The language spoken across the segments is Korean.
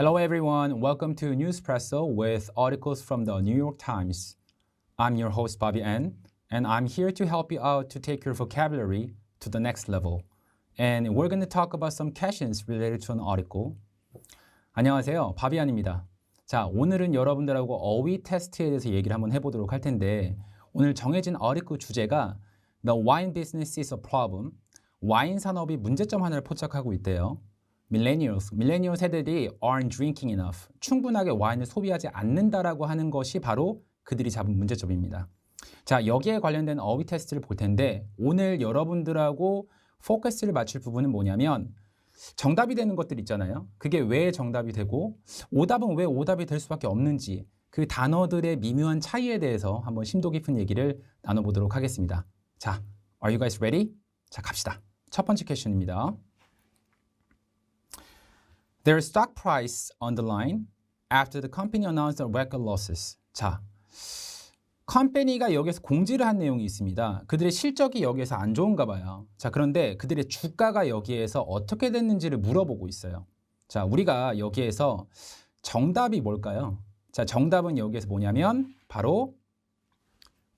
Hello everyone, welcome to Newspresso with articles from the New York Times. I'm your host Bobby N, and I'm here to help you out to take your vocabulary to the next level. And we're going to talk about some questions related to an article. 안녕하세요, 바비안입니다. 자, 오늘은 여러분들하고 어휘 테스트에 대해서 얘기를 한번 해보도록 할 텐데 오늘 정해진 article 주제가 The wine business is a problem. 와인 산업이 문제점 하나를 포착하고 있대요. 밀레니얼 세대들이 aren't drinking enough. 충분하게 와인을 소비하지 않는다라고 하는 것이 바로 그들이 잡은 문제점입니다. 자, 여기에 관련된 어휘 테스트를 볼 텐데 오늘 여러분들하고 포커스를 맞출 부분은 뭐냐면 정답이 되는 것들 있잖아요. 그게 왜 정답이 되고 오답은 왜 오답이 될 수밖에 없는지 그 단어들의 미묘한 차이에 대해서 한번 심도 깊은 얘기를 나눠보도록 하겠습니다. 자, are you guys ready? 자, 갑시다. 첫 번째 퀘션입니다. Their stock price on the line after the company announced the record losses. 자, 컴퍼니가 여기서 공지를 한 내용이 있습니다. 그들의 실적이 여기에서 안 좋은가 봐요. 자, 그런데 그들의 주가가 여기에서 어떻게 됐는지를 물어보고 있어요. 자, 우리가 여기에서 정답이 뭘까요? 자, 정답은 여기에서 뭐냐면 바로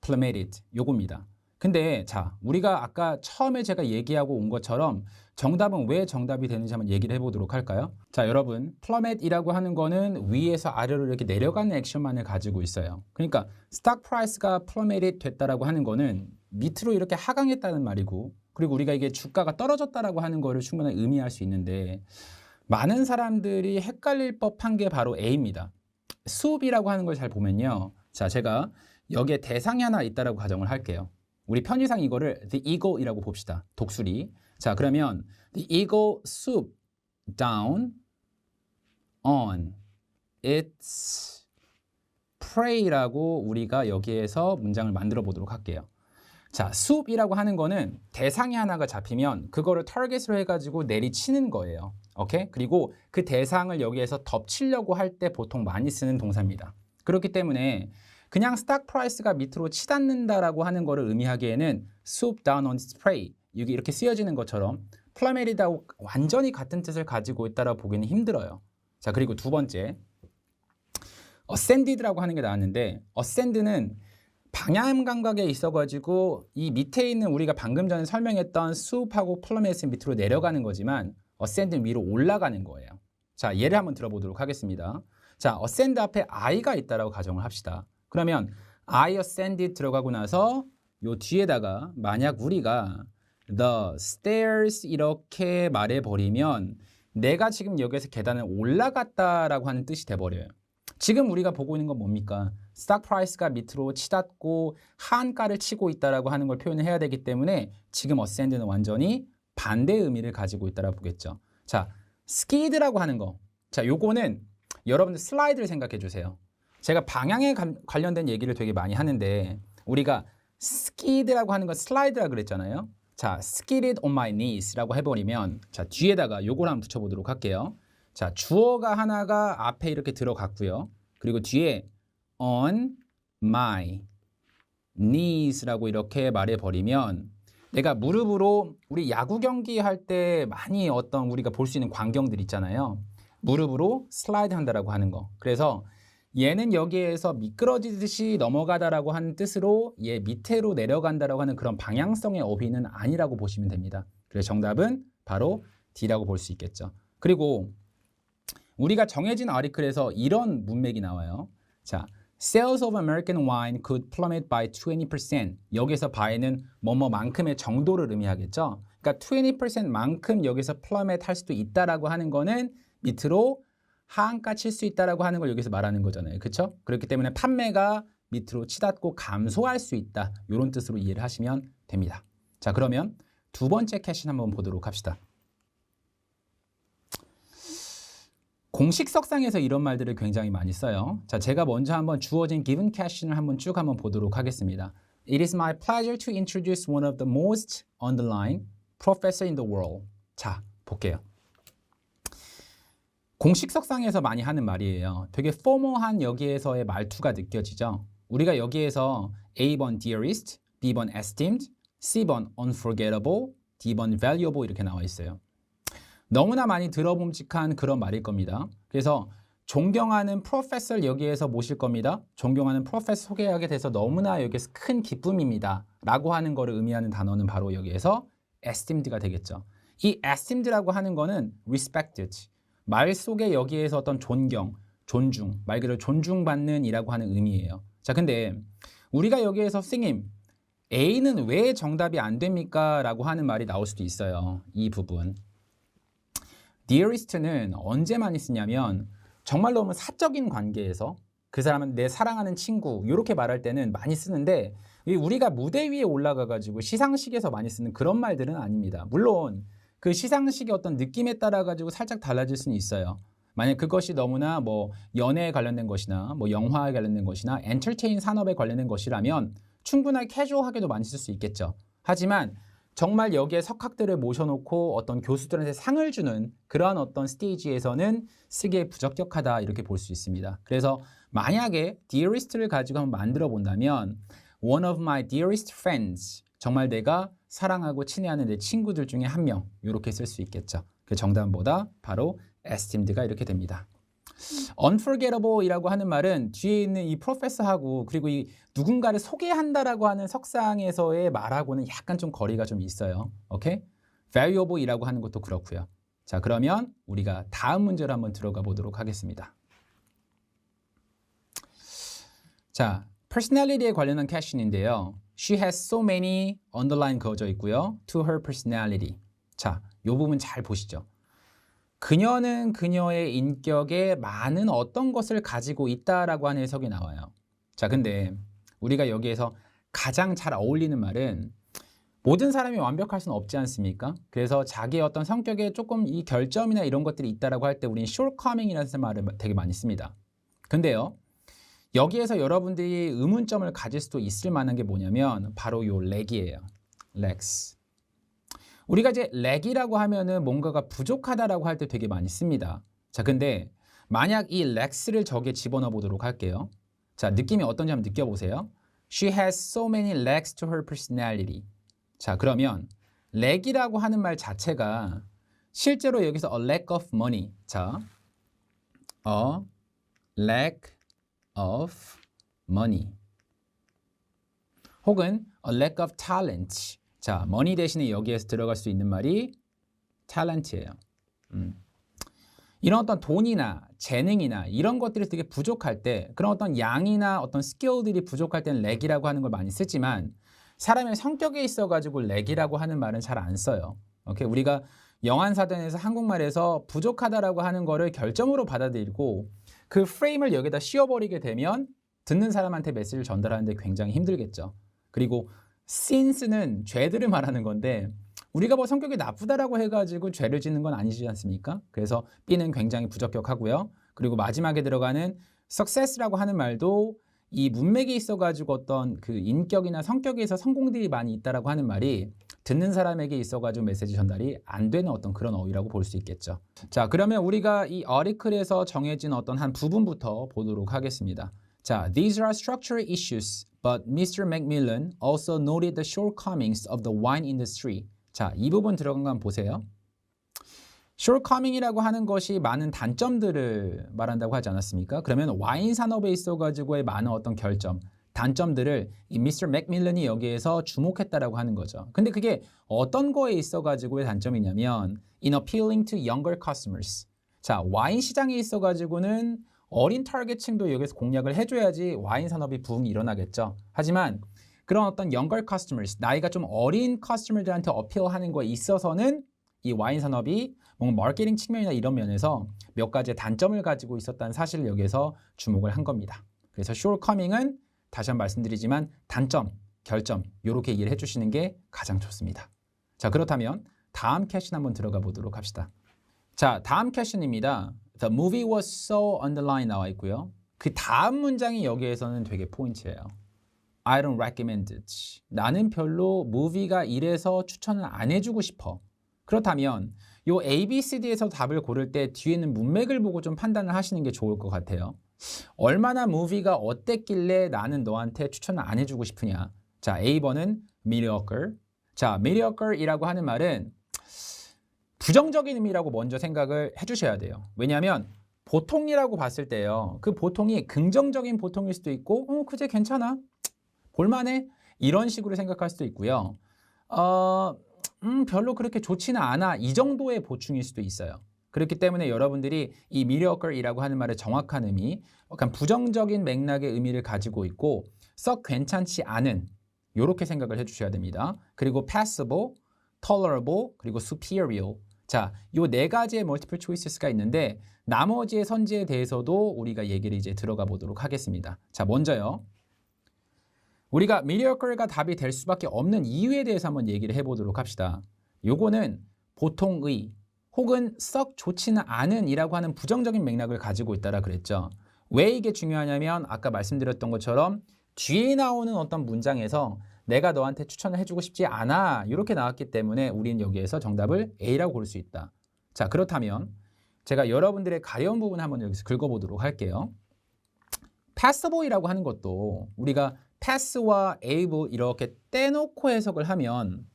plummeted 요겁니다. 근데 자, 우리가 아까 처음에 제가 얘기하고 온 것처럼 정답은 왜 정답이 되는지 한번 얘기를 해보도록 할까요? 자, 여러분, plummet이라고 하는 거는 위에서 아래로 이렇게 내려가는 액션만을 가지고 있어요. 그러니까 stock price가 plummeted 됐다라고 하는 거는 밑으로 이렇게 하강했다는 말이고, 그리고 우리가 이게 주가가 떨어졌다라고 하는 거를 충분히 의미할 수 있는데 많은 사람들이 헷갈릴 법한 게 바로 A입니다. 수업이라고 하는 걸 잘 보면요. 자, 제가 여기에 대상이 하나 있다라고 가정을 할게요. 우리 편의상 이거를 the eagle이라고 봅시다. 독수리. 자, 그러면 the eagle swooped down on its prey라고 우리가 여기에서 문장을 만들어 보도록 할게요. 자, swoop이라고 하는 거는 대상이 하나가 잡히면 그거를 타겟으로 해가지고 내리치는 거예요. 오케이? 그리고 그 대상을 여기에서 덮치려고 할 때 보통 많이 쓰는 동사입니다. 그렇기 때문에 그냥 스탁 프라이스가 밑으로 치닫는다라고 하는 거를 의미하기에는 swoop down on its prey 여기 이렇게 쓰여지는 것처럼 플라메리다고 완전히 같은 뜻을 가지고 있다라고 보기는 힘들어요. 자, 그리고 두 번째 ascended라고 하는 게 나왔는데 ascend는 방향 감각에 있어가지고 이 밑에 있는 우리가 방금 전에 설명했던 swoop하고 plummet은 밑으로 내려가는 거지만 ascend는 위로 올라가는 거예요. 자, 예를 한번 들어보도록 하겠습니다. 자, ascend 앞에 I가 있다라고 가정을 합시다. 그러면 I ascended 들어가고 나서 요 뒤에다가 만약 우리가 the stairs 이렇게 말해버리면 내가 지금 여기에서 계단을 올라갔다라고 하는 뜻이 돼버려요. 지금 우리가 보고 있는 건 뭡니까? stock price가 밑으로 치닫고 하한가를 치고 있다라고 하는 걸 표현을 해야 되기 때문에 지금 ascend는 완전히 반대의 의미를 가지고 있다라고 보겠죠. 자, skid라고 하는 거. 자, 요거는 여러분들 슬라이드를 생각해 주세요. 제가 방향에 관련된 얘기를 되게 많이 하는데 우리가 skid라고 하는 건 슬라이드라고 그랬잖아요. 자, skidded on my knees라고 해버리면 자, 뒤에다가 요걸 한번 붙여보도록 할게요. 자, 주어가 하나가 앞에 이렇게 들어갔고요. 그리고 뒤에 on my knees라고 이렇게 말해버리면 내가 무릎으로 우리 야구 경기 할 때 많이 어떤 우리가 볼 수 있는 광경들 있잖아요. 무릎으로 슬라이드 한다라고 하는 거. 그래서 얘는 여기에서 미끄러지듯이 넘어가다라고 하는 뜻으로 얘 밑으로 내려간다라고 하는 그런 방향성의 어휘는 아니라고 보시면 됩니다. 그래서 정답은 바로 D라고 볼 수 있겠죠. 그리고 우리가 정해진 아리클에서 이런 문맥이 나와요. 자, Sales of American wine could plummet by 20%. 여기서 by는 뭐뭐만큼의 정도를 의미하겠죠. 그러니까 20%만큼 여기서 plummet 할 수도 있다라고 하는 거는 밑으로 하한가 칠 수 있다라고 하는 걸 여기서 말하는 거잖아요. 그렇죠? 그렇기 때문에 판매가 밑으로 치닫고 감소할 수 있다. 이런 뜻으로 이해를 하시면 됩니다. 자, 그러면 두 번째 퀘션 한번 보도록 합시다. 공식석상에서 이런 말들을 굉장히 많이 써요. 자, 제가 먼저 한번 주어진 given question을 한번 쭉 한번 보도록 하겠습니다. It is my pleasure to introduce one of the most underlined professor in the world. 자, 볼게요. 공식석상에서 많이 하는 말이에요. 되게 포멀한 여기에서의 말투가 느껴지죠. 우리가 여기에서 A번 dearest, B번 esteemed, C번 unforgettable, D번 valuable 이렇게 나와 있어요. 너무나 많이 들어봄직한 그런 말일 겁니다. 그래서 존경하는 프로페서를 여기에서 모실 겁니다. 존경하는 프로페서 소개하게 돼서 너무나 여기에서 큰 기쁨입니다. 라고 하는 거를 의미하는 단어는 바로 여기에서 estimed가 되겠죠. 이 estimed라고 하는 거는 respected. 말 속에 여기에서 어떤 존경, 존중, 말 그대로 존중받는 이라고 하는 의미예요. 자, 근데 우리가 여기에서 선생님, A는 왜 정답이 안 됩니까? 라고 하는 말이 나올 수도 있어요. 이 부분. dearest는 언제 많이 쓰냐면 정말로 보면 사적인 관계에서 그 사람은 내 사랑하는 친구 이렇게 말할 때는 많이 쓰는데 우리가 무대 위에 올라가가지고 시상식에서 많이 쓰는 그런 말들은 아닙니다. 물론 그 시상식의 어떤 느낌에 따라 가지고 살짝 달라질 수는 있어요. 만약 그것이 너무나 뭐 연애에 관련된 것이나 뭐 영화에 관련된 것이나 엔터테인 산업에 관련된 것이라면 충분하게 캐주얼하게도 많이 쓸 수 있겠죠. 하지만 정말 여기에 석학들을 모셔놓고 어떤 교수들한테 상을 주는 그러한 어떤 스테이지에서는 쓰기에 부적격하다 이렇게 볼 수 있습니다. 그래서 만약에 dearest를 가지고 한번 만들어 본다면 one of my dearest friends, 정말 내가 사랑하고 친애하는 내 친구들 중에 한 명 이렇게 쓸 수 있겠죠. 그 정답보다 바로 estimed가 이렇게 됩니다. unforgettable 이라고 하는 말은 뒤에 있는 이 프로페서하고 그리고 이 누군가를 소개한다라고 하는 석상에서의 말하고는 약간 좀 거리가 좀 있어요. 오케이? valuable 이라고 하는 것도 그렇고요. 자, 그러면 우리가 다음 문제로 한번 들어가 보도록 하겠습니다. 자, personality에 관련한 퀘션인데요. She has so many underline 그어져 있고요. To her personality. 자, 이 부분 잘 보시죠. 그녀는 그녀의 인격에 많은 어떤 것을 가지고 있다라고 하는 해석이 나와요. 자, 근데 우리가 여기에서 가장 잘 어울리는 말은 모든 사람이 완벽할 수는 없지 않습니까? 그래서 자기의 어떤 성격에 조금 이 결점이나 이런 것들이 있다라고 할 때 우리는 shortcoming이라는 말을 되게 많이 씁니다. 근데요, 여기에서 여러분들이 의문점을 가질 수도 있을 만한 게 뭐냐면 바로 요 lag이에요. lags. 우리가 이제 lag이라고 하면은 뭔가가 부족하다라고 할 때 되게 많이 씁니다. 자, 근데 만약 이 lags를 저기에 집어넣어 보도록 할게요. 자, 느낌이 어떤지 한번 느껴보세요. She has so many lags to her personality. 자, 그러면 lag이라고 하는 말 자체가 실제로 여기서 a lack of money. 자, a lack of money. 혹은 a lack of talent. 자, money 대신에 여기에서 들어갈 수 있는 말이 talent예요. 이런 어떤 돈이나 재능이나 이런 것들이 되게 부족할 때 그런 어떤 양이나 어떤 스킬들이 부족할 때는 lag이라고 하는 걸 많이 쓰지만 사람의 성격에 있어가지고 lag이라고 하는 말은 잘 안 써요. 오케이? 우리가 영안사전에서 한국말에서 부족하다라고 하는 거를 결점으로 받아들이고 그 프레임을 여기다 씌워버리게 되면 듣는 사람한테 메시지를 전달하는데 굉장히 힘들겠죠. 그리고 since는 죄들을 말하는 건데 우리가 뭐 성격이 나쁘다라고 해가지고 죄를 짓는 건 아니지 않습니까? 그래서 B는 굉장히 부적격하고요. 그리고 마지막에 들어가는 success라고 하는 말도 이 문맥에 있어가지고 어떤 그 인격이나 성격에서 성공들이 많이 있다라고 하는 말이 듣는 사람에게 있어가지고 메시지 전달이 안 되는 어떤 그런 어휘라고 볼 수 있겠죠. 자, 그러면 우리가 이 article에서 정해진 어떤 한 부분부터 보도록 하겠습니다. 자, these are structural issues, but Mr. Macmillan also noted the shortcomings of the wine industry. 자, 이 부분 들어간 거 한번 보세요. shortcoming이라고 하는 것이 많은 단점들을 말한다고 하지 않았습니까? 그러면 와인 산업에 있어가지고의 많은 어떤 결점, 단점들을 이 미스터 맥밀런이 여기에서 주목했다라고 하는 거죠. 근데 그게 어떤 거에 있어가지고의 단점이냐면 in appealing to younger customers. 자, 와인 시장에 있어가지고는 어린 타겟층도 여기서 공략을 해줘야지 와인 산업이 부흥이 일어나겠죠. 하지만 그런 어떤 younger customers, 나이가 좀 어린 커스터머들한테 어필하는 거에 있어서는 이 와인 산업이 뭔가 마케팅 측면이나 이런 면에서 몇 가지의 단점을 가지고 있었다는 사실을 여기에서 주목을 한 겁니다. 그래서 shortcoming은 다시 한번 말씀드리지만 단점, 결점 이렇게 이해를 해주시는 게 가장 좋습니다. 자, 그렇다면 다음 퀘션 한번 들어가 보도록 합시다. 자, 다음 퀘션입니다. The movie was so underline 나와 있고요. 그 다음 문장이 여기에서는 되게 포인트예요. I don't recommend it. 나는 별로 무비가 이래서 추천을 안 해주고 싶어. 그렇다면 요 A, B, C, D에서 답을 고를 때 뒤에 있는 문맥을 보고 좀 판단을 하시는 게 좋을 것 같아요. 얼마나 무비가 어땠길래 나는 너한테 추천을 안 해주고 싶으냐. 자, A번은 mediocre. 자, mediocre이라고 하는 말은 부정적인 의미라고 먼저 생각을 해주셔야 돼요. 왜냐하면 보통이라고 봤을 때요. 그 보통이 긍정적인 보통일 수도 있고 그제 괜찮아. 볼만해. 이런 식으로 생각할 수도 있고요. 별로 그렇게 좋지는 않아. 이 정도의 보충일 수도 있어요. 그렇기 때문에 여러분들이 이 mediocre이라고 하는 말의 정확한 의미, 약간 부정적인 맥락의 의미를 가지고 있고 썩 괜찮지 않은 이렇게 생각을 해주셔야 됩니다. 그리고 passable, tolerable, 그리고 superior. 자, 요 네 가지의 multiple choices가 있는데 나머지의 선지에 대해서도 우리가 얘기를 이제 들어가 보도록 하겠습니다. 자, 먼저요. 우리가 mediocre가 답이 될 수밖에 없는 이유에 대해서 한번 얘기를 해보도록 합시다. 요거는 보통의 혹은 썩 좋지는 않은 이라고 하는 부정적인 맥락을 가지고 있다라 그랬죠. 왜 이게 중요하냐면 아까 말씀드렸던 것처럼 뒤에 나오는 어떤 문장에서 내가 너한테 추천을 해주고 싶지 않아 이렇게 나왔기 때문에 우리는 여기에서 정답을 A라고 고를 수 있다. 자, 그렇다면 제가 여러분들의 가려운 부분 한번 여기서 긁어보도록 할게요. passable이라고 하는 것도 우리가 pass와 able 이렇게 떼놓고 해석을 하면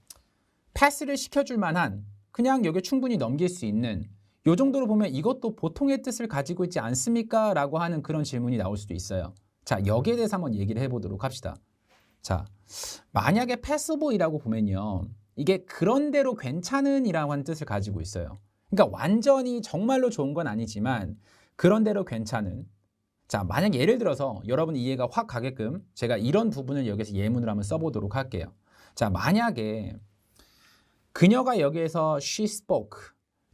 pass를 시켜줄 만한 그냥 여기 충분히 넘길 수 있는 이 정도로 보면 이것도 보통의 뜻을 가지고 있지 않습니까? 라고 하는 그런 질문이 나올 수도 있어요. 자, 여기에 대해서 한번 얘기를 해보도록 합시다. 자, 만약에 passable이라고 보면요. 이게 그런대로 괜찮은 이라고 하는 뜻을 가지고 있어요. 그러니까 완전히 정말로 좋은 건 아니지만 그런대로 괜찮은. 자, 만약 예를 들어서 여러분 이해가 확 가게끔 제가 이런 부분을 여기서 예문으로 한번 써보도록 할게요. 자, 만약에 그녀가 여기에서 she spoke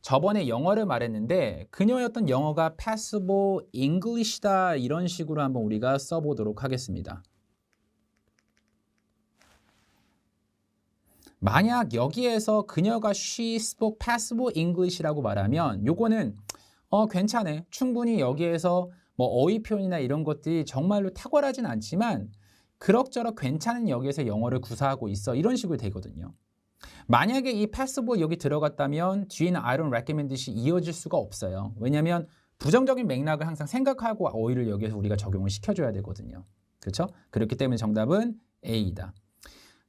저번에 영어를 말했는데 그녀의 어떤 영어가 passable English다 이런 식으로 한번 우리가 써보도록 하겠습니다. 만약 여기에서 그녀가 she spoke passable English라고 말하면 요거는 괜찮네. 충분히 여기에서 뭐 어휘 표현이나 이런 것들이 정말로 탁월하진 않지만 그럭저럭 괜찮은 여기에서 영어를 구사하고 있어. 이런 식으로 되거든요. 만약에 이 passable 여기 들어갔다면 뒤에는 I don't recommend이 이어질 수가 없어요. 왜냐하면 부정적인 맥락을 항상 생각하고 어휘를 여기에서 우리가 적용을 시켜줘야 되거든요. 그렇죠? 그렇기 때문에 정답은 A이다.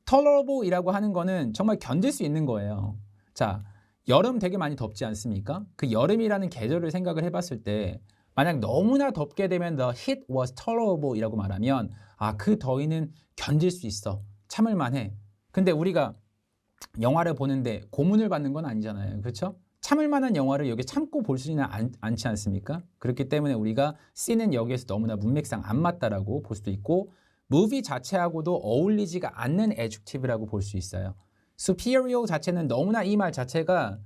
tolerable이라고 하는 거는 정말 견딜 수 있는 거예요. 자, 여름 되게 많이 덥지 않습니까? 그 여름이라는 계절을 생각을 해봤을 때 만약 너무나 덥게 되면 the heat was tolerable 이라고 말하면 그 더위는 견딜 수 있어. 참을 만해. 근데 우리가 영화를 보는데 고문을 받는 건 아니잖아요. 그렇죠? 참을 만한 영화를 여기 참고 볼 수는 않지 않습니까? 그렇기 때문에 우리가 C는 여기에서 너무나 문맥상 안 맞다라고 볼 수도 있고 무비 자체하고도 어울리지가 않는 adjective라고 볼 수 있어요. superior 자체는 너무나 이 말 자체가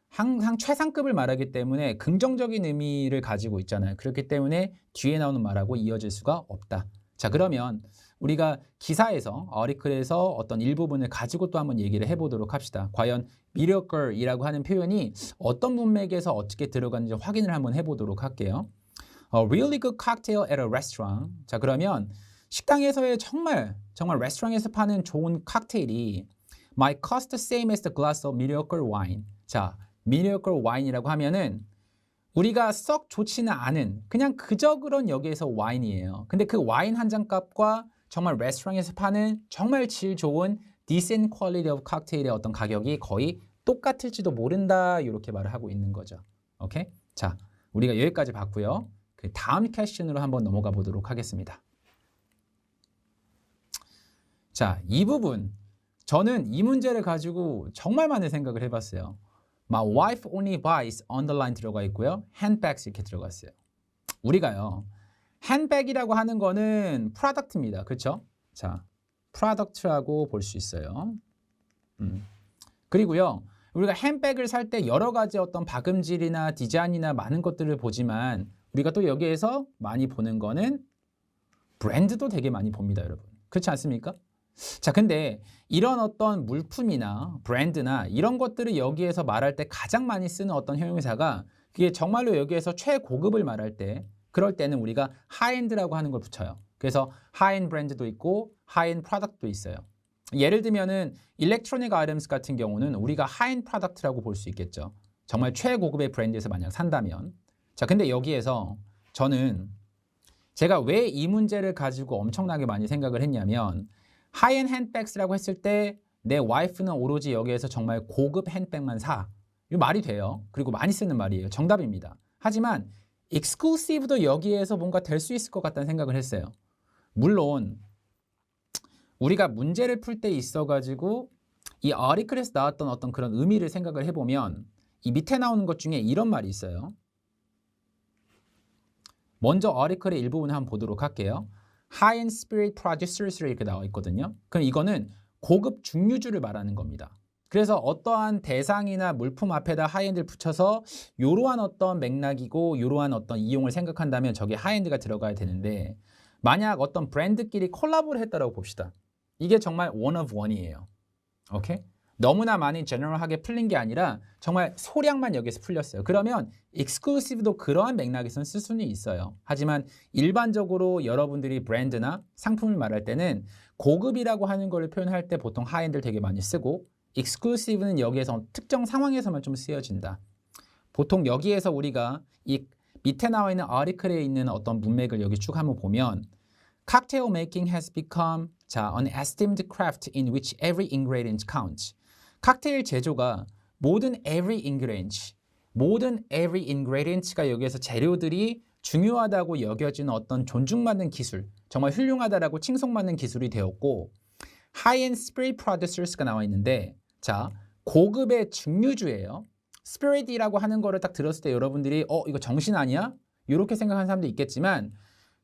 항상 최상급을 말하기 때문에 긍정적인 의미를 가지고 있잖아요. 그렇기 때문에 뒤에 나오는 말하고 이어질 수가 없다. 자, 그러면 우리가 기사에서 어리클에서 어떤 일부분을 가지고 또 한번 얘기를 해보도록 합시다. 과연 mediocre이라고 하는 표현이 어떤 문맥에서 어떻게 들어가는지 확인을 한번 해보도록 할게요. A really good cocktail at a restaurant. 자, 그러면 식당에서의 정말 레스토랑에서 파는 좋은 칵테일이 might cost the same as the glass of mediocre wine. 자, mediocre wine이라고 하면은 우리가 썩 좋지는 않은 그냥 그저 그런 여기에서 와인이에요. 근데 그 와인 한 잔 값과 정말 레스토랑에서 파는 정말 질 좋은 decent quality of cocktail의 어떤 가격이 거의 똑같을지도 모른다 이렇게 말을 하고 있는 거죠. 오케이? 자, 우리가 여기까지 봤고요. 그 다음 퀘스천으로 한번 넘어가 보도록 하겠습니다. 자, 이 부분 저는 이 문제를 가지고 정말 많은 생각을 해봤어요. My wife only buys underline 들어가 있고요. handbags 이렇게 들어갔어요. 우리가요. handbag이라고 하는 거는 product입니다. 그렇죠? 자, product라고 볼 수 있어요. 그리고요. 우리가 handbag을 살 때 여러 가지 어떤 박음질이나 디자인이나 많은 것들을 보지만 우리가 또 여기에서 많이 보는 거는 브랜드도 되게 많이 봅니다, 여러분. 그렇지 않습니까? 자, 근데 이런 어떤 물품이나 브랜드나 이런 것들을 여기에서 말할 때 가장 많이 쓰는 어떤 형용사가 그게 정말로 여기에서 최고급을 말할 때 그럴 때는 우리가 하이엔드라고 하는 걸 붙여요. 그래서 하이엔드 브랜드도 있고 하이엔드 프로덕트도 있어요. 예를 들면은 일렉트로닉 아이템스 같은 경우는 우리가 하이엔드 프로덕트라고 볼 수 있겠죠. 정말 최고급의 브랜드에서 만약 산다면. 자, 근데 여기에서 저는 제가 왜 이 문제를 가지고 엄청나게 많이 생각을 했냐면 하이엔드 핸드백스라고 했을 때 내 와이프는 오로지 여기에서 정말 고급 핸드백만 사. 이 말이 돼요. 그리고 많이 쓰는 말이에요. 정답입니다. 하지만 exclusive도 여기에서 뭔가 될 수 있을 것 같다는 생각을 했어요. 물론 우리가 문제를 풀 때 있어가지고 이 article에서 나왔던 어떤 그런 의미를 생각을 해보면 이 밑에 나오는 것 중에 이런 말이 있어요. 먼저 article의 일부분을 한번 보도록 할게요. High-end spirit producers 이렇게 나와 있거든요. 그럼 이거는 고급 증류주를 말하는 겁니다. 그래서 어떠한 대상이나 물품 앞에다 하이엔드를 붙여서 이러한 어떤 맥락이고 이러한 어떤 이용을 생각한다면 저게 하이엔드가 들어가야 되는데 만약 어떤 브랜드끼리 콜라보를 했다라고 봅시다. 이게 정말 one of one이에요. 오케이? 너무나 많이 제너럴하게 풀린 게 아니라 정말 소량만 여기서 풀렸어요. 그러면 exclusive도 그러한 맥락에서는 쓸 수는 있어요. 하지만 일반적으로 여러분들이 브랜드나 상품을 말할 때는 고급이라고 하는 걸 표현할 때 보통 하이엔드를 되게 많이 쓰고 exclusive는 여기에서 특정 상황에서만 좀 쓰여진다. 보통 여기에서 우리가 이 밑에 나와 있는 article에 있는 어떤 문맥을 여기 쭉 한번 보면 Cocktail making has become an esteemed craft in which every ingredient counts. 칵테일 제조가 모든 every ingredients가 여기에서 재료들이 중요하다고 여겨지는 어떤 존중받는 기술, 정말 훌륭하다라고 칭송받는 기술이 되었고 high-end spirit producers가 나와 있는데 자, 고급의 증류주예요. spirit이라고 하는 거를 딱 들었을 때 여러분들이 이거 정신 아니야? 이렇게 생각하는 사람도 있겠지만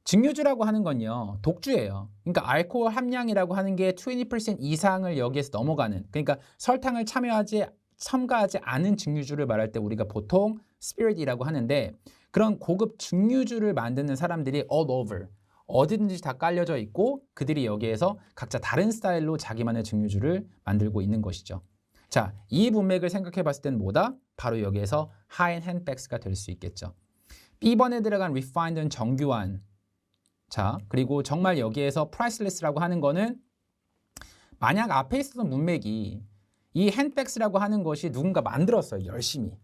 증류주라고 하는 건요 독주예요. 그러니까 알코올 함량이라고 하는 게 20% 이상을 여기에서 넘어가는, 그러니까 설탕을 첨가하지 않은 증류주를 말할 때 우리가 보통 spirit이라고 하는데 그런 고급 증류주를 만드는 사람들이 all over 어디든지 다 깔려져 있고 그들이 여기에서 각자 다른 스타일로 자기만의 증류주를 만들고 있는 것이죠. 자, 이 문맥을 생각해 봤을 때는 뭐다? 바로 여기에서 high-end handbags가 될 수 있겠죠. B번에 들어간 refined는 정교한. 자, 그리고 정말 여기에서 priceless라고 하는 거는 만약 앞에 있었던 문맥이 이 handbags라고 하는 것이 누군가 만들었어요. 열심히.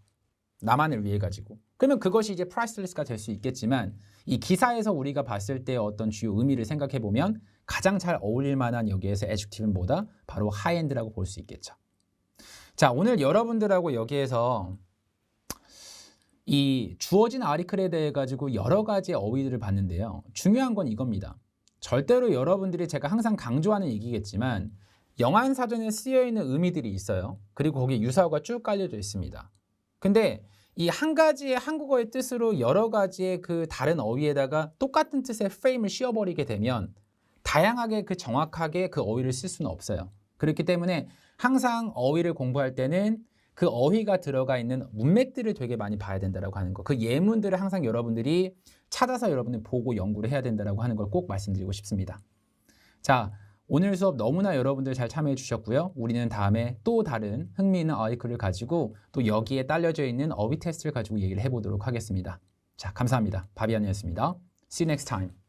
나만을 위해 가지고. 그러면 그것이 이제 priceless가 될 수 있겠지만 이 기사에서 우리가 봤을 때 어떤 주요 의미를 생각해 보면 가장 잘 어울릴 만한 여기에서 adjective는 뭐다? 바로 high-end라고 볼 수 있겠죠. 자, 오늘 여러분들하고 여기에서 이 주어진 아리클에 대해 가지고 여러 가지 어휘들을 봤는데요. 중요한 건 이겁니다. 절대로 여러분들이 제가 항상 강조하는 얘기겠지만 영한사전에 쓰여있는 의미들이 있어요. 그리고 거기에 유사어가 쭉 깔려져 있습니다. 근데 이 한 가지의 한국어의 뜻으로 여러 가지의 그 다른 어휘에다가 똑같은 뜻의 프레임을 씌워버리게 되면 다양하게 정확하게 그 어휘를 쓸 수는 없어요. 그렇기 때문에 항상 어휘를 공부할 때는 그 어휘가 들어가 있는 문맥들을 되게 많이 봐야 된다고 하는 거. 그 예문들을 항상 여러분들이 찾아서 여러분들 보고 연구를 해야 된다고 하는 걸 꼭 말씀드리고 싶습니다. 자, 오늘 수업 너무나 여러분들 잘 참여해 주셨고요. 우리는 다음에 또 다른 흥미있는 어휘클을 가지고 또 여기에 딸려져 있는 어휘 테스트를 가지고 얘기를 해보도록 하겠습니다. 자, 감사합니다. 바비안이었습니다. See you next time.